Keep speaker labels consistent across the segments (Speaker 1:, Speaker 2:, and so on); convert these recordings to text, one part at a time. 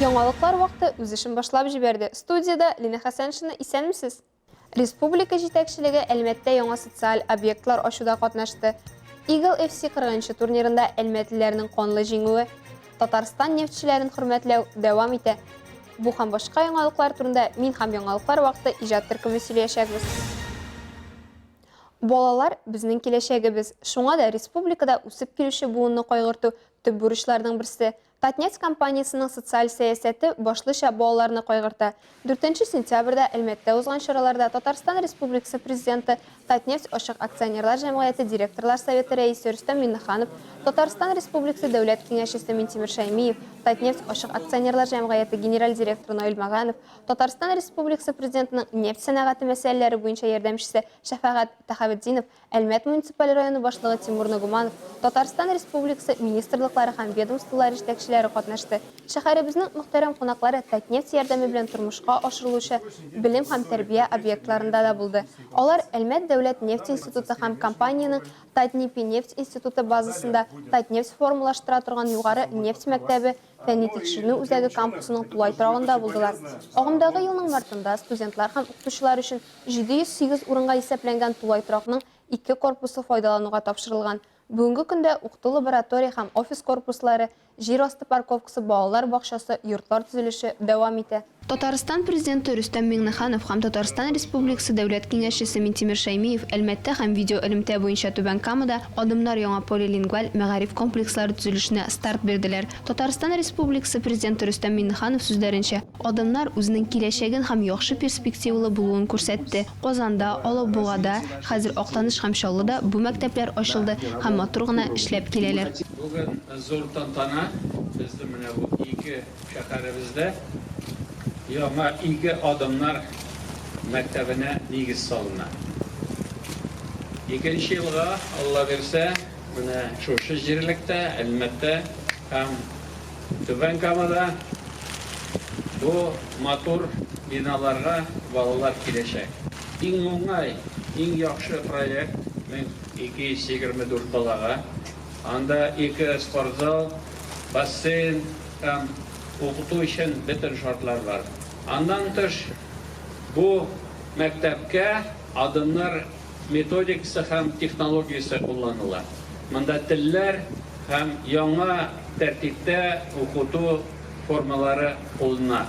Speaker 1: Яңалыклар вакыты үз эшен башлап җибәрде. Студияда Лина Хәсәншина, исәнмесез? Республика җитәкчелеге Әлмәттә яңа социаль объектлар ачуда катнашты. Eagle FC 40-нчы турнирында әлмәтлеләрнең канлы җиңүе, Татарстан нефтчеләрен хөрмәтләү дәвам итә. Бу һәм башка яңалыклар турында мин һәм яңалыклар вакыты иҗат төркеме сөйләшәбез. Балалар безнең киләчәгебез. Шуңа да республикада үсеп килүче буынны кайгырту төп бурычларның берсе. Татнефть компаниясының социаль сәясәте башлыча балаларны кайгырта. 4 сентябрьдә Әлмәттә узган чараларда Татарстан Республикасы президенты, Татнефть ашык акционерлар җәмгыяте директорлар советы рәисе Рөстәм Миннеханов, Татарстан Республикасы дәүләт киңәшчесе Минтимер Шәймиев, Татнефть ашык акционерлар җәмгыяте генераль директоры Наил Маганов, Татарстан Республикасы президентының нефть сәнәгате мәсьәләләре буенча ярдәмчесе Шәфәгать Тахаветдинов, Әлмәт муниципаль районы башлыгы Тимур Нугуманов, Татарстан Республикасы министрлыклары һәм ведомстволары җитәкчеләре катнашты. Шәһәребезнең мөхтәрәм кунаклары Татнефть ярдәме белән тормышка ашырылучы билем һәм тәрбия объектларында да булды. Алар Әлмәт дәүләт нефть институты һәм компанияның Татнефть институты базасында Татнефть формалаштыра торган югары нефть мәктәбе фәнни тикшеренү үзәге кампусының тулай торагында булдылар. Агымдагы елның мартында студентлар һәм укытучылар өчен 708 урынга исәпләнгән тулай торакның 2 корпусы файдалануга тапшырылган. Бүгенге көндә укыту лаборатория һәм офис корпуслары, җир асты парковкасы, балалар бакчасы, йортлар төзелеше дәвам итә. Татарстан президенты Рөстәм Миннеханов һәм Татарстан Республикасы дәүләт киңәшчесе Минтимер Шәймиев Әлмәттә һәм видео элемтә буенча Түбән Камада адымнар яңа полилингваль мәгариф комплекслары төзелешенә старт бирделәр. Татарстан Республикасы президенты Рөстәм Миннеханов сүзләренчә, адымнар үзенең киләчәген һәм яхшы перспективалы булуын күрсәтте. Казанда, Алабугада, хәзер Актаныш һәм Чаллыда бу мәктәпләр ачылды һәм матур гына эшләп киләләр.
Speaker 2: Бүген зур тантана безнең менә бу ике шәһәребездә яңа 2 адымнар мәктәбенә нигез салына. 2нче елга, Алла бирсә, менә шушы җирлектә, Әлмәттә һәм Түбән Камада бу матур биналарга балалар киләчәк. Иң уңай, иң яхшы проект 1224 балага. Анда 2 спортзал, бассейн һәм укыту өчен бөтен шартлар бар. Андан тыш бу мәктәпкә адымнар методикасы һәм технологиясе кулланыла. Монда телләр һәм яңа тәртиптә укыту формалары кулланыла.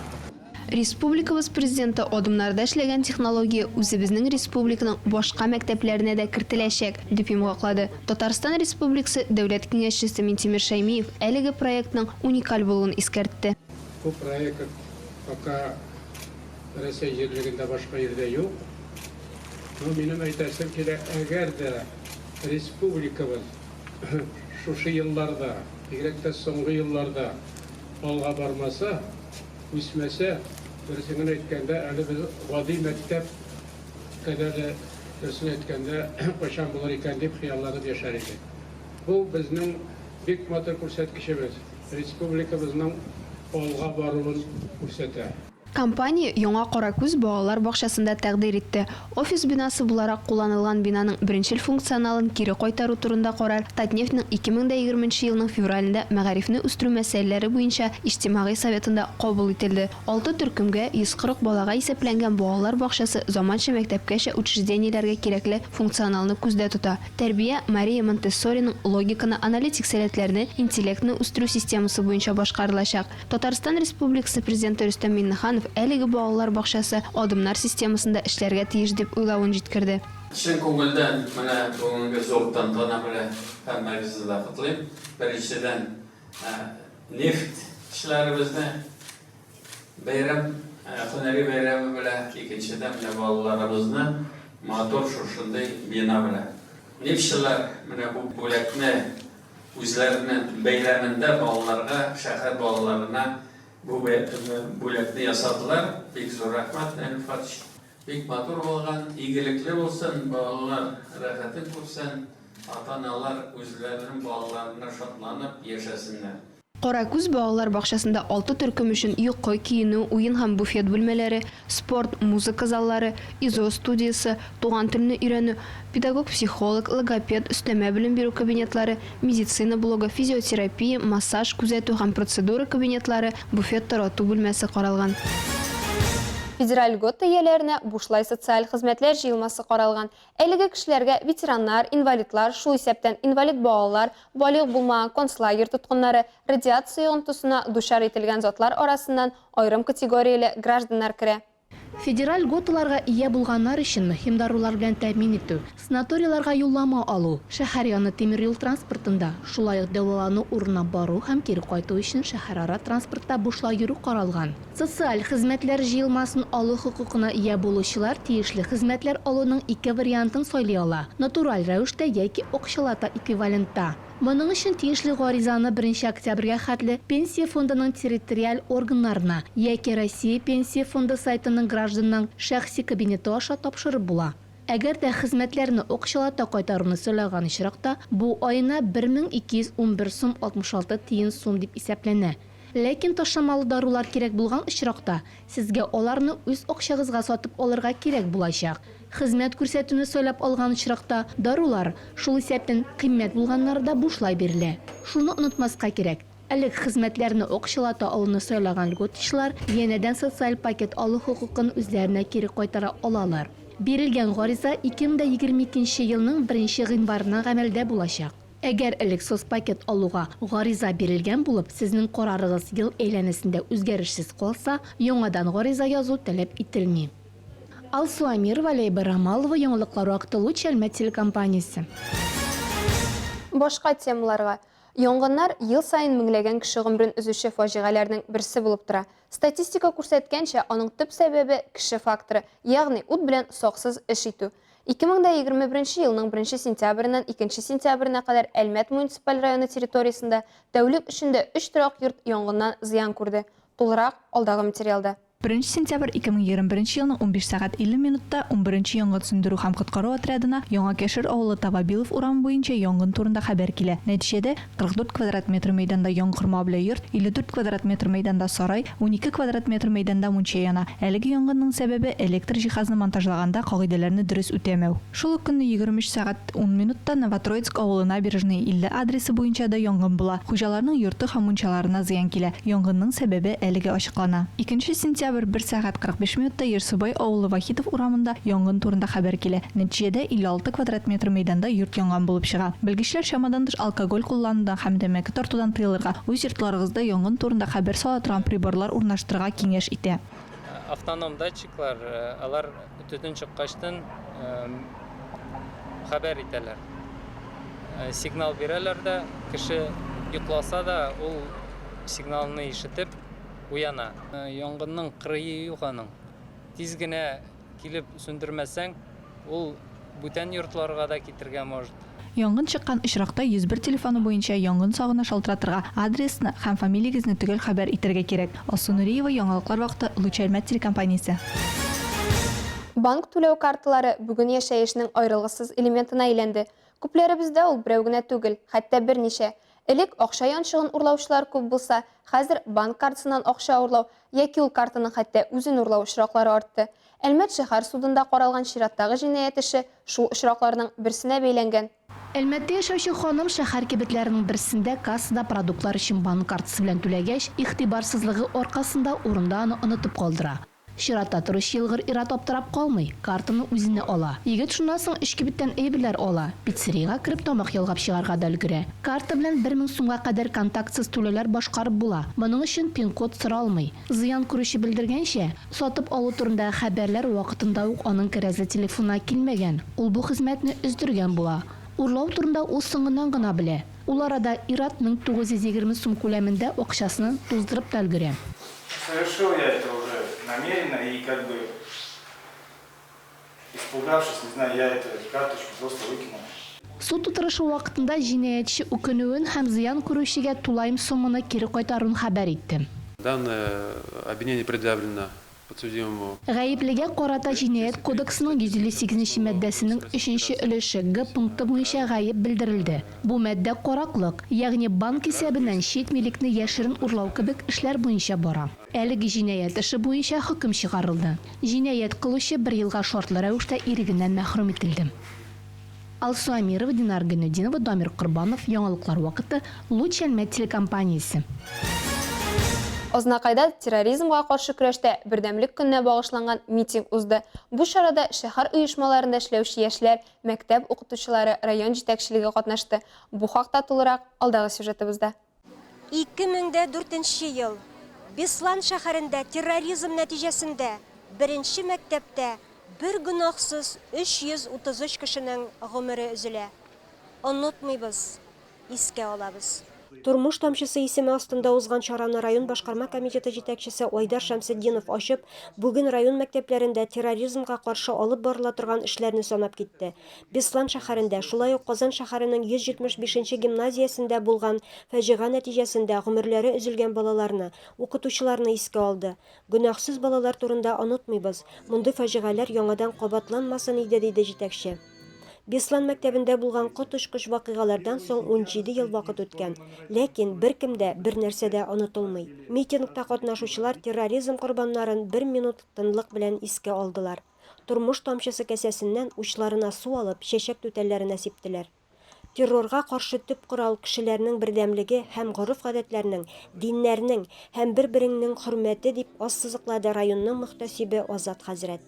Speaker 1: Республикабыз президенты адымнарда эшләгән технология үзебезнең республиканың башка мәктәпләренә дә кертеләчәк, дип йомгаклады. Татарстан Республикасы дәүләт киңәшчесе Минтимер Шәймиев әлеге проектның уникаль булуын искәртте.
Speaker 3: Бу проект пока Россия җирлегендә башка җирдә юк. Но минем әйтәсем килә, әгәр дә республикабыз шушы елларда, бигрәк тә соңгы елларда алга бармаса, үсмәсә, берсенә әйткәндә, әле без гади мәктәп кадәр берсенә әйткәндә кайчан булыр икән дип хыялланып яшәр идек. Бу безнең бик матур күрсәткечебез. Республикабызның алга баруын күрсәтә.
Speaker 1: Компания яңа Каракүз балалар бакчасында тәкъдир итте. Офис бинасы буларак кулланылган бинаның беренчел функционалын кире кайтару турында карар Татнефтьнең 2020 елның февралендә мәгарифне үстерү мәсьәләләре буенча иҗтимагый советында кабул ителде. 6 төркемгә 140 балага исәпләнгән балалар бакчасы заманча мәктәпкәчә учреждениеләргә кирәкле функционалны күздә тота. Тәрбия Мария Монтессориның логиканы, аналитик сәләтләрне, интеллектны үстерү системасы буенча башкарылачак. Татарстан Республикасы президенты Рөстәм Миннеханов әлеге балалар бакчасы адымнар системасында эшләргә тиеш дип уйлавын җиткерде.
Speaker 2: Чын күңелдән менә бүгенге зур тантана белән һәммәгезне дә котлыйм. Беренчедән нефтьчеләребезне бәйрәм, һөнәри бәйрәме белән, икенчедән балаларыбызны матур шушындай бина белән. Нефтьчеләр менә бу бүлекне үзләренең бәйрәмендә балаларга, шәһәр балаларына бу бүлекне ясадылар. Бик зур рәхмәт, Фатиш. Бик матур булган, игелекле булсын, балалар рәхәтен күрсен, ата-аналар үзләренең балаларына шатланып яшәсеннәр.
Speaker 1: Кара күз балалар бакчасында 6 төркем өчен йокы, киенү, уен һәм буфет бүлмәләре, спорт, музыка заллары, изо студиясе, туган телне өйрәнү, педагог, психолог, логопед, өстәмә белем бирү кабинетлары, медицина блогы, физиотерапия, массаж, күзәтү һәм процедура кабинетлары, буфет тарату бүлмәсе каралган. Федераль льгота ияләренә бушлай социаль хезмәтләр җыелмасы каралган. Әлеге кешеләргә ветераннар, инвалидлар, шул исәптән инвалид балалар, балык булмаган концлагерь тоткыннары, радиация йогынтысына дучар ителгән затлар арасыннан аерым категорияле гражданнар керә.
Speaker 4: Федераль льготаларга ия булганнар өчен мөһим дарулар белән тәэмин итү, санаторийларга юллама алу, шәһәр яны тимер юл транспортында, шулай ук дәвалану урынына бару һәм кире кайту өчен шәһәрара транспортта бушлай йөрү каралган. Социаль хезмәтләр җыелмасын алу хокукына ия булучылар тиешле хезмәтләр алуның 2 вариантын сайлый ала: натураль рәвештә яки акчалата эквивалентта. Моның өчен тиешле гаризаны 1 октябрьгә хәтле Пенсия фондының территориаль органнарына яки Россия Пенсия фонды сайтының гражданның шәхси кабинеты аша тапшырып була. Әгәр дә хезмәтләрне акчалата кайтаруны сөйләгән очракта, бу айына 1211 сум 66 тиен сум дип исәпләнә. Ләкин ташламалы дарулар кирәк булган очракта, сезгә аларны үз акчагызга сатып алырга кирәк булачак. Хезмәт күрсәтүне сөйләп алган очракта дарулар шул исәптән кыйммәт булганнарда бушлай бирелә. Шуны онытмаска кирәк. Әлеге хезмәтләрне акчалата алуны сөйләгән льготчылар янәдән социаль пакет алу хокукын үзләренә кире кайтара алалар. Бирелгән гариза 2022 елның 1 гыйнварына гамәлдә булачак. Әгәр элек соцпакет алуга гариза бирелгән булып, сезнең карарыгыз ел әйләнәсендә үзгәрешсез калса, яңадан гариза язу таләп ителми. Алсу Амирова, Лейба Рамалова, яңалыклар вакыты Луч Әлмәт телекомпаниясе.
Speaker 1: Башка темаларга. Янгыннар ел сайын меңләгән кеше гомерен үзүче фаҗигаләрнең берсе булып тора. Статистика күрсәткәнчә, аның төп сәбәбе кеше факторы, ягъни ут белән саксыз эш итү. 2021 елның 1 сентябреннән 2 сентябренә кадәр Әлмәт муниципаль районы территориясендә тәүлек эчендә 3 торак йорт янгыннан зыян күрде. Тулырак алдагы материалда.
Speaker 5: 1 сентябрь 2021 елның 15 сәгать 50 минутта 11 янгын сөндерү һәм коткару отрядына Яңа Кәшер авылы Табабилов урамы буенча янгын турында хәбәр килә. Нәтиҗәдә 44 квадрат метр мәйданда яңгырма белән йорт, 54 квадрат метр мәйданда сарай, 12 квадрат метр мәйданда мунча яна. Әлеге янгынның сәбәбе электр җиһазны монтажлаганда кагыйдәләрне дөрес үтәмәү. Шул ук көнне 23 сәгать 10 минутта Новотроицк авылы Набережные 50 адресы буенча да янгын була. Хуҗаларның йорты һәм мунчаларына зыян килә. Янгынның сәбәбе әлегә ачыклана. 2 сентябрь 1 сәгать 45 минутта Ерсубай авылы Вахитов урамында янгын турында хәбәр килә. Нәтиҗәдә 56 квадрат метр мәйданда йорт янган булып чыга. Белгечләр чамадан тыш алкоголь кулланудан һәм тәмәке тартудан тыелырга, үз йортларыгызда янгын турында хәбәр сала торган приборлар урнаштырырга киңәш итә.
Speaker 6: Автоном датчиклар, алар төтен чыккачтан хәбәр итәләр. Сигнал бирәләр дә, кеше йокласа да, ул сигналны ишетеп уяна. Янгынның кырые юк аның. Тиз генә килеп сөндермәсәң, ул бүтән йортларга да китергә может.
Speaker 5: Янгын чыккан очракта 101 телефоны буенча янгын сагына шалтыратырга адресны һәм фамилиягезне төгәл хәбәр итәргә кирәк. Алсу Нуриева, яңалыклар вакыты, Луч Әлмәт телекомпаниясе.
Speaker 1: Банк түләү карталары бүген яшәешнең аерылгысыз элементына әйләнде. Күпләребездә ул берәү генә түгел, хәтта берничә. Элек акча янчыгын урлаучылар күп булса, хәзер банк картасыннан акча урлау яки ул картаның хәтта үзен урлау очраклары артты. Әлмәт шәһәр судында каралган чираттагы җинаять эше шул очракларның берсенә бәйләнгән.
Speaker 4: Әлмәттә яшәүче ханым шәһәр кибетләренең берсендә кассада продуктлар өчен банк картасы белән түләгәч, игътибарсызлыгы аркасында урында аны онытып калдыра. Чиратта торучы елгыр Ират аптырап калмый, картаны үзенә ала. Егет шуннан соң эш кибеттән әйберләр ала. Пиццерияга кирип тамак ялгап чыгарга да өлгерә. Карта белән 1000 сумга кадәр контактсыз түләләр башкарып була. Моның өчен пин-код соралмый. Зыян күрүче белдергәнчә, сатып алу турында хәбәрләр вакытында ук аның кәрәзә телефонына килмәгән. Ул бу хезмәтне өздергән була. Урлау турында ул соңыннан гына белә. Ул арада Ират 1920 сум күләмендә акчасын туздырып та өлгерә.
Speaker 7: Совершил я это уже намеренно и как бы испугавшись, не знаю, я эту карточку просто выкинул.
Speaker 4: Суд утырышы вакытында җинаятчы үкенүен һәм зыян күрүчегә тулайым сумманы кире кайтаруын хәбәр итте.
Speaker 8: Данное обвинение предъявлено
Speaker 4: Гаеплегә карата җинаять кодексының 158 маддәсенең 3-нче өлеше Г пункты буенча гаеп белдерелде. Бу маддә караклык, ягъни банк исәбеннән чит милекне яшерен урлау кебек эшләр буенча бара. Әлеге җинаять эше буенча хөкем чыгарылды. Җинаять кылучы 1 елга шартлы рәвештә ирегеннән мәхрүм ителде. Алсу Амирова, Динар Гөнединова, Дамир Курбанов, Яңалыклар вакыты, Луч Әлмәт телекомпаниясе.
Speaker 1: Ознакайда терроризмга каршы көрәштә бердәмлек көненә багышланган митинг узды. Бу чарада шәһәр оешмаларында эшләүче яшьләр, мәктәп укытучылары, район җитәкчелеге катнашты. Бу хакта тулырак алдагы сюжетыбызда.
Speaker 8: 2004 ел Беслан шәһәрендә терроризм нәтиҗәсендә беренче мәктәптә bir гөнаһсыз 333 кешенең гомере өзелә. Онытмыйбыз, искә алабыз. Турмуш тамчысы исеме астында узган чараны район башкарма комитеты җитәкчесе Айдар Шәмсетдинов ачып, бүген район мәктәпләрендә терроризмга каршы алып барыла торган эшләрне санап китте. Беслан шәһәрендә, шулай ук Казан шәһәренең 175-нче гимназиясендә булган фаҗига нәтиҗәсендә гомерләре өзелгән балаларны, укытучыларны искә алды. Гөнаһсыз балалар турында онытмыйбыз. Мондый фаҗигаләр яңадан кабатланмасын иде, диде җитәкче. Беслан мәктәбендә булган коточкыч вакыйгалардан соң 17 ел вакыт үткән, ләкин беркемдә бер нәрсәдә онытылмый. Митингта катнашучылар терроризм корбаннарын 1 минут тынлык белән искә алдылар. Турмуш тамчысы кәсәсеннән учларына су алып, чәчәк түтәлләренә сиптеләр. Террорга каршы төп корал кешеләрнең бердәмлеге һәм горыф-гадәтләрнең, диннәрнең һәм бер-береңнең хөрмәте дип ассызыклады районның мөхтәсибе Азат хәзрәт.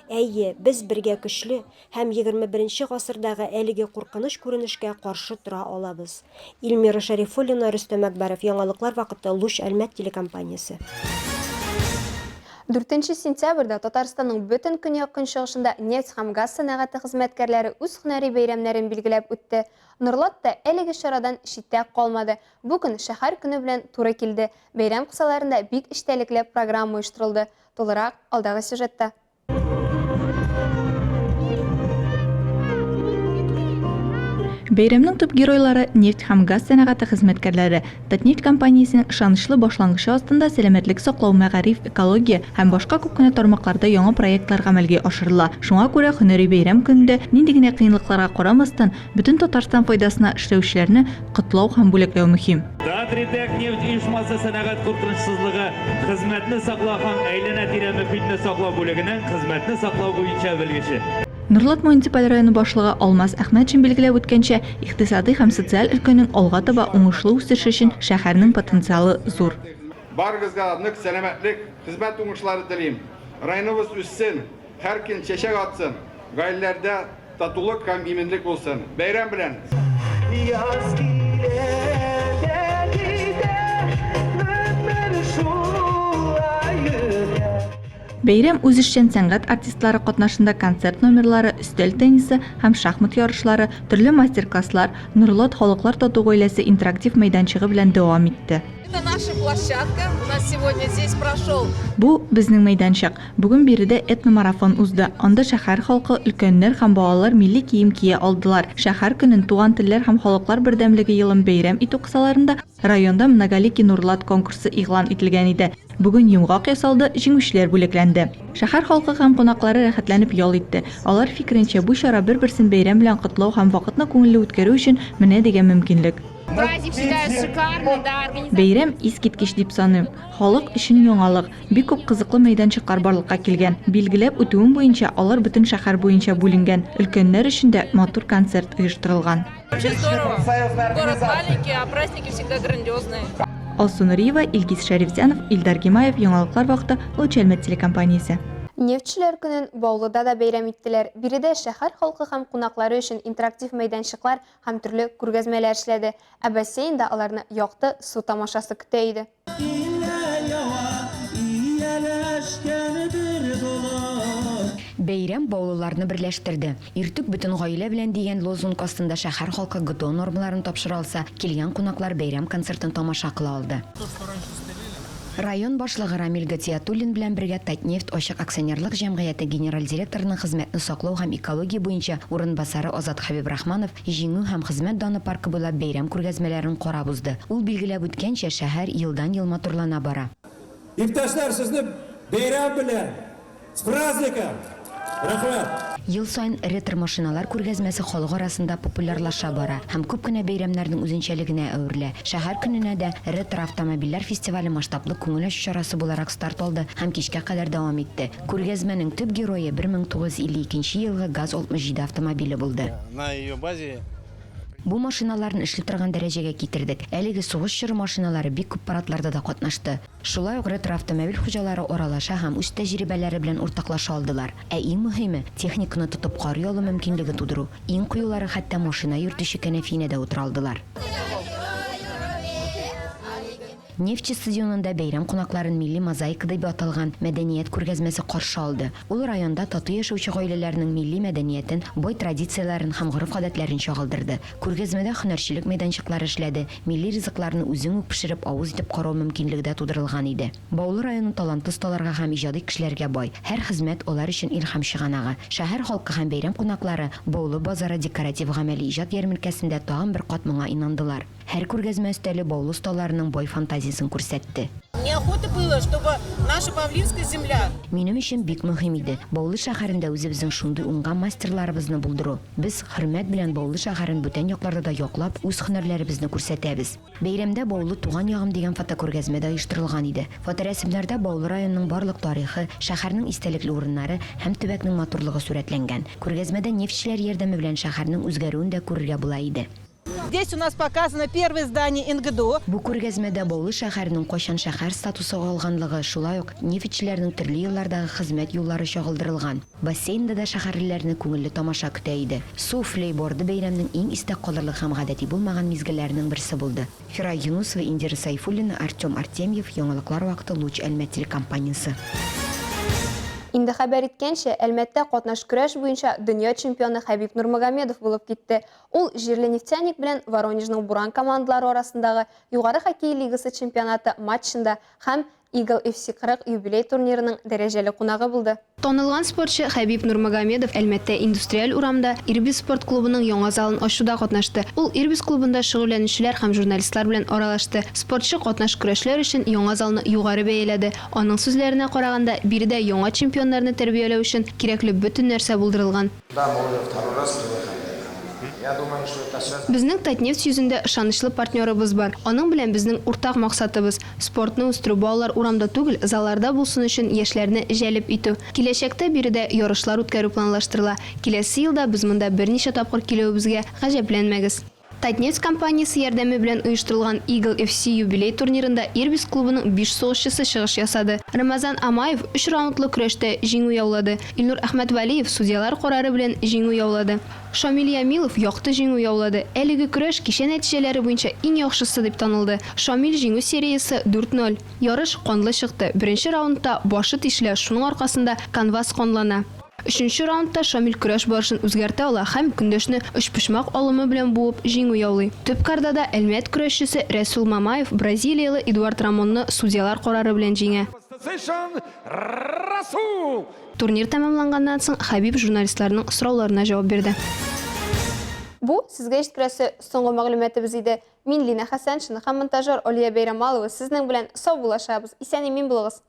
Speaker 8: Әйе, без бергә көчле һәм 21-нче гасырдагы әлеге куркыныч күренешкә каршы тора алабыз. Илмира Шәрифуллина, Рөстәм Әкбәров, Яңалыклар вакыты, Луч Әлмәт телекомпаниясе.
Speaker 1: 4 сентябрьдә Татарстанның бөтен көньяк көнчыгышында нефть һәм газ сәнәгате хезмәткәрләре үз һөнәри бәйрәмнәрен билгеләп үтте. Норлат та әлеге чарадан читтә калмады. Бүген шәһәр көне белән туры килде. Бәйрәм кысаларында бик эчтәлекле программа оештырылды. Толырак алдагы сюжетта.
Speaker 5: Бәйрәмнең төп геройлары нефть һәм газ сәнәгате хезмәткәрләре. Татнефть компаниясенең ышанычлы башлангычы астында сәламәтлек саклау, мәгариф, экология һәм башка күп кенә тармакларда яңа проектлар гамәлгә ашырыла. Шуңа күрә һөнәри бәйрәм көндә нинди генә кыенлыкларга карамастан, бөтен Татарстан файдасына эшләүчеләрне котлау һәм бүләкләү мөһим.
Speaker 9: Нефть оешмасы сәнәгать куркынычсызлыгы хезмәтне саклау һәм әйләнә-тирә мөхитне саклау бүлегенең хезмәтне саклау буенча белгече.
Speaker 5: Норлат муниципаль районы башлыгы Алмаз Әхмәтшин билгеләп үткәнчә, икътисади һәм социаль өлкәнең алга таба уңышлы үсеше өчен шәһәрнең потенциалы зур.
Speaker 10: Барыгызга нык сәламәтлек, хезмәт уңышлары телим. Районыбыз үссен, һәр көн чәчәк атсын, гаиләләрдә татулык һәм иминлек булсын. Бәйрәм белән.
Speaker 5: Бәйрәм үз эшчән сәнгать артистлары катнашында концерт номерлары, өстәл теннисы һәм шахмат ярышлары, төрле мастер-класслар, Норлат халыклар тату гаиләсе интерактив мәйданчыгы белән дәвам итте.
Speaker 11: Это наша площадка. У нас сегодня здесь прошел.
Speaker 5: Бу безнең мәйданчык. Бүген биредә этномарафон узды. Анда шәһәр халкы, өлкәннәр һәм балалар милли кием кия алдылар. Шәһәр көнен туган телләр һәм халыклар бердәмлеге елын бәйрәм итү кысаларында районда Многоликий Норлат конкурсы игълан ителгән иде. Бүген йомгак ясалды, җиңүчеләр бүләкләнде. Шәһәр халкы һәм кунаклары рәхәтләнеп ял итте. Алар фикеренчә, бу чара бер-берсен бәйрәм белән котлау һәм вакытны күңелле үткәрү өчен менә дигән мөмкинлек.
Speaker 11: Праздник всегда шикарный, да,
Speaker 5: Бәйрәм искиткеч дип саныйм. Халык өчен яңалык, бик күп кызыклы мәйданчыклар барлыкка килгән. Билгеләп үтүем буенча алар бөтен шәһәр буенча бүленгән. Өлкәннәр өчен дә матур концерт оештырылган.
Speaker 11: Очень здорово. Город маленький, а праздники всегда грандиозные.
Speaker 5: Алсу Нуриева, Илгиз Шәрифзянов, Илдар Гимаев, Яңалыклар вакыты, Луч Әлмәт телекомпаниясе.
Speaker 1: Нефтчеләр көнен Баулыда да бәйрәм иттеләр. Биредә шәһәр халкы һәм кунаклары өчен интерактив мәйданчыклар һәм төрле күргәзмәләр эшләде. Ә бассейнда аларны якты су тамашасы көтә иде.
Speaker 12: Бәйрәм баулыларны берләштерде. Иртүк бөтен гаилә белән дигән лозунг астында шәһәр халкы ГТО нормаларын тапшыра алса, килгән кунаклар бәйрәм концертын тамаша кыла алды. Район башлыгы Рамил Гатиятуллин белән бергә Татнефть ачык акционерлык җәмгыяте генераль директорының хезмәтне саклау һәм экология буенча урынбасары Азат Хәбибрахманов җиңү һәм хезмәт даны паркы буйлап бәйрәм күргәзмәләрен карап узды. Ул билгеләп үткәнчә шәһәр елдан-ел матурлана бара.
Speaker 13: Иптәшләр, сезне
Speaker 9: Бәйрәм белән! С праздником! Рәхмәт!
Speaker 12: Ел сайын ретро машиналар күргәзмәсе халык арасында популярлаша бара һәм күп кенә бәйрәмнәрнең үзенчәлегенә әверелә. Шәһәр көненә дә ретро автомобильләр фестивале масштаблы күңел ачу чарасы буларак старт алды һәм кичкә кадәр дәвам итте. Күргәзмәнең төп герое 1952 елгы ГАЗ-67 автомобиле булды.
Speaker 9: На ее базе
Speaker 12: Бу машиналарны эшли торган дәрәҗәгә китердек. Әлеге сугыш чоры машиналары бик күп парадларда да катнашты. Шулай ук ретро автомобиль хуҗалары аралаша һәм үз тәҗрибәләре белән уртаклаша алдылар. Ә иң мөһиме техниканы тотып карый алу мөмкинлеге тудыру. Иң кыюлары хәтта машина йөртүче кәнәфиенә дә утыра алдылар. Нефтче стадионында бәйрәм кунакларын милли мозаика дип аталган мәдәният күргәзмәсе каршы алды. Ул районда тату яшәүче гаиләләрнең милли мәдәниятен, бай традицияләрен һәм гореф-гадәтләрен чагылдырды. Күргәзмәдә һөнәрчелек мәйданчыклары эшләде. Милли ризыкларны үзең үк пешереп, авыз итеп карау мөмкинлеге дә тудырылган иде. Баулы районы талантлы осталарга һәм иҗади кешеләргә бай. Һәр хезмәт алар өчен илһам чыганагы. Шәһәр халкы һәм бәйрәм кунаклары Баулы базары декоратив гамәли иҗат ярминкәсендә тагын бер кат моңа инандылар. Һәр күргәзмә өстәле Баулы осталарының бай фантазиясын күрсәтте.
Speaker 11: Неохота было, чтобы наша Павлинская земля...
Speaker 12: Минем өчен бик мөһим иде. Баулы шәһәрендә үзебезнең шундый уңган мастерларыбызны булдыру. Без хөрмәт белән Баулы шәһәрен бүтән якларда да яклап, үз һөнәрләребезне күрсәтәбез. Бәйрәмдә Баулы туган ягым дигән фотокүргәзмә дә оештырылган иде. Фоторәсемнәрдә Баулы районының барлык тарихы, шәһәрнең истәлекле урыннары һәм төбәкнең матурлыгы сурәтләнгән. Күргәзмәдә нефтчеләр ярдәме белән шәһәрнең үзгәрүен дә күрергә була иде.
Speaker 11: Здесь у нас показано первое здание НГДО.
Speaker 12: Бу күргәзмәдә Баулы шәһәренең кайчан шәһәр статусы алганлыгы, шулай ук нефтчеләрнең төрле еллардагы хезмәт юллары чагылдырылган. Бассейнда да шәһәрлеләрне күңелле тамаша көтә иде. Су флейборды бәйрәмнең иң истә калырлык һәм гадәти булмаган мизгелләренең берсе булды. Фирай Юнусова, Индира Сайфуллина, Артем Артемьев, Яңалыклар вакыты, Луч Әлмәт телекомпаниясе.
Speaker 1: Инде хәбәр иткәнчә, Әлмәттә катнаш көрәш буенча дөнья чемпионы Хәбиб Нурмагомедов булып китте. Ул җирле нефтяник белән Воронежның Буран командалары арасындагы югары хоккей лигасы чемпионаты матчында һәм Eagle FC 40 юбилей турнирының дәрәҗәле кунагы булды. Танылган спортчы Хәбиб Нурмагомедов Әлмәттә индустриаль урамда Ирбис спорт клубының яңа залын ачуда катнашты. Ул Ирбис клубында шөгыльләнүчеләр һәм журналистлар белән аралашты. Спортчы катнаш көрәшләр өчен яңа залны югары бәяләде. Аның сүзләренә караганда, биредә яңа чемпионнарны тәрбияләү өчен кирәкле бөтен нәрсә булдырылган. Безнең Татнефть йөзендә ышанычлы партнерыбыз бар. Аның белән безнең уртак максатыбыз спортны үстерү, балалар урамда түгел, залларда булсын өчен яшьләрне җәлеп итү. Киләчәктә биредә ярышлар үткәрү планлаштырыла. Киләсе елда без монда берничә тапкыр килүебезгә гаҗәпләнмәгез. Татнефть компаниясе ярдәме белән оештырылган Eagle FC юбилей турнирында Ирбис клубының 5 сугышчысы чыгыш ясады. Рамазан Амаев 3 раундлы көрәштә җиңү яулады. Илнур Әхмәтвалиев судьялар карары белән җиңү яулады. Шамил Ямилов якты җиңү яулады. Әлеге көрәш кичә нәтиҗәләре буенча иң яхшысы дип танылды. Шамил җиңү сериясе 4-0. Ярыш канлы чыкты. Беренче раундта башы тишелә, шуның аркасында канвас канлана. Өченче раундта Шамил көрәш барышын үзгәртә ала һәм көндәшне өчпочмак алымы белән буып җиңү яулый. Төп кардада Әлмәт көрәшчесе Рәсул Мамаев бразилиялы Эдуард Рамонны судьялар карары белән җиңә. Турнир тәмамланганнан соң Хәбиб журналистларның сорауларына җавап бирде. Бу сезгә җиткерәсе соңгы мәгълүматыбыз иде. Мин Лина Хәсәншина һәм монтажер Алия Бәйрәмалова сезнең белән сау булашабыз. Исән-имин булыгыз.